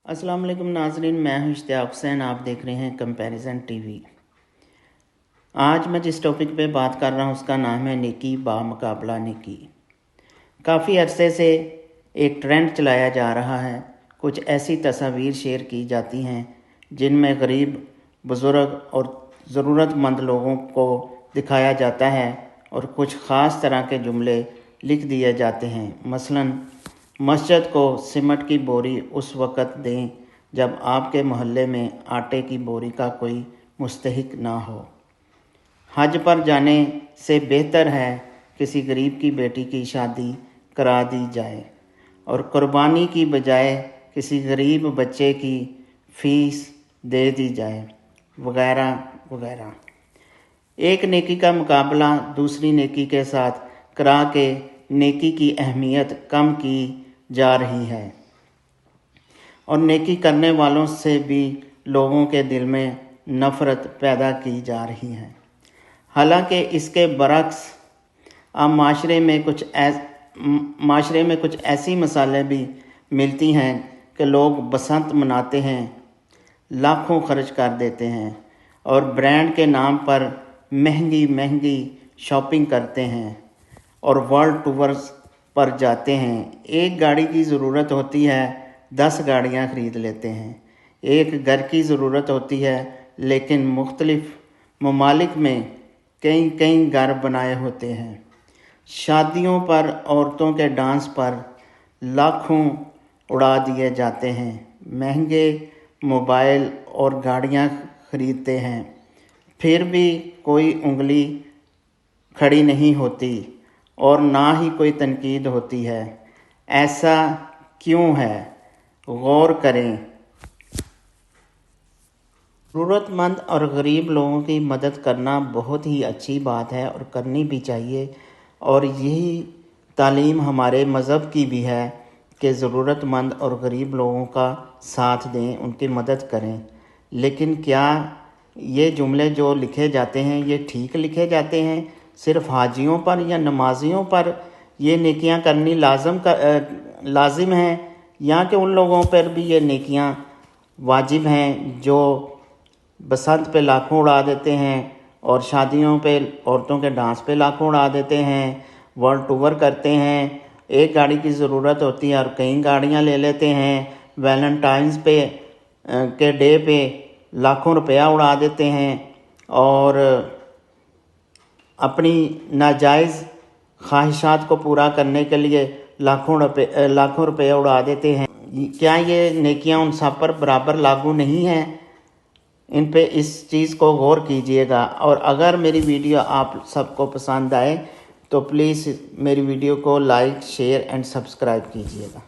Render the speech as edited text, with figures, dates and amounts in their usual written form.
अस्सलाम वालेकुम नाजरीन, मैं हूं इश्तियाक हुसैन। आप देख रहे हैं कंपैरिजन टीवी। आज मैं जिस टॉपिक पे बात कर रहा हूं उसका नाम है नेकी बा मुकाबला नेकी। काफ़ी अरसे से एक ट्रेंड चलाया जा रहा है। कुछ ऐसी तस्वीर शेयर की जाती हैं जिनमें गरीब, बुज़ुर्ग और ज़रूरतमंद लोगों को दिखाया जाता है और कुछ ख़ास तरह के जुमले लिख दिए जाते हैं। मसलन, मस्जिद को सीमेंट की बोरी उस वक़्त दें जब आपके मोहल्ले में आटे की बोरी का कोई मुस्तहिक ना हो। हज पर जाने से बेहतर है किसी गरीब की बेटी की शादी करा दी जाए और कुर्बानी की बजाय किसी गरीब बच्चे की फ़ीस दे दी जाए, वगैरह वगैरह। एक नेकी का मुकाबला दूसरी नेकी के साथ करा के नेकी की अहमियत कम की जा रही है और नेकी करने वालों से भी लोगों के दिल में नफ़रत पैदा की जा रही है। हालांकि इसके बरक्स अब माशरे में कुछ ऐसी मिसालें भी मिलती हैं कि लोग बसंत मनाते हैं, लाखों खर्च कर देते हैं और ब्रांड के नाम पर महंगी महंगी शॉपिंग करते हैं और वर्ल्ड टूर्स पर जाते हैं। एक गाड़ी की ज़रूरत होती है, 10 गाड़ियाँ ख़रीद लेते हैं। एक घर की ज़रूरत होती है, लेकिन मुख्तलिफ़ ममालिक में कई कई घर बनाए होते हैं। शादियों पर औरतों के डांस पर लाखों उड़ा दिए जाते हैं। महंगे मोबाइल और गाड़ियाँ ख़रीदते हैं, फिर भी कोई उंगली खड़ी नहीं होती और ना ही कोई तनकीद होती है। ऐसा क्यों है? गौर करें। ज़रूरतमंद और गरीब लोगों की मदद करना बहुत ही अच्छी बात है और करनी भी चाहिए, और यही तालीम हमारे मज़हब की भी है कि ज़रूरतमंद और गरीब लोगों का साथ दें, उनकी मदद करें। लेकिन क्या ये जुमले जो लिखे जाते हैं ये ठीक लिखे जाते हैं? सिर्फ़ हाजियों पर या नमाजियों पर ये नेकियां करनी लाजिम है, या कि उन लोगों पर भी ये नेकियां वाजिब हैं जो बसंत पे लाखों उड़ा देते हैं और शादियों पे औरतों के डांस पे लाखों उड़ा देते हैं, वर्ल्ड टूर करते हैं। एक गाड़ी की ज़रूरत होती है और कई गाड़ियां ले लेते हैं। वैलेंटाइंस पे के डे पे लाखों रुपया उड़ा देते हैं और अपनी नाजायज़ ख्वाहिशात को पूरा करने के लिए लाखों रुपये उड़ा देते हैं। क्या ये नेकियां उन सब पर बराबर लागू नहीं हैं? इन पे इस चीज़ को गौर कीजिएगा। और अगर मेरी वीडियो आप सबको पसंद आए तो प्लीज़ मेरी वीडियो को लाइक, शेयर एंड सब्सक्राइब कीजिएगा।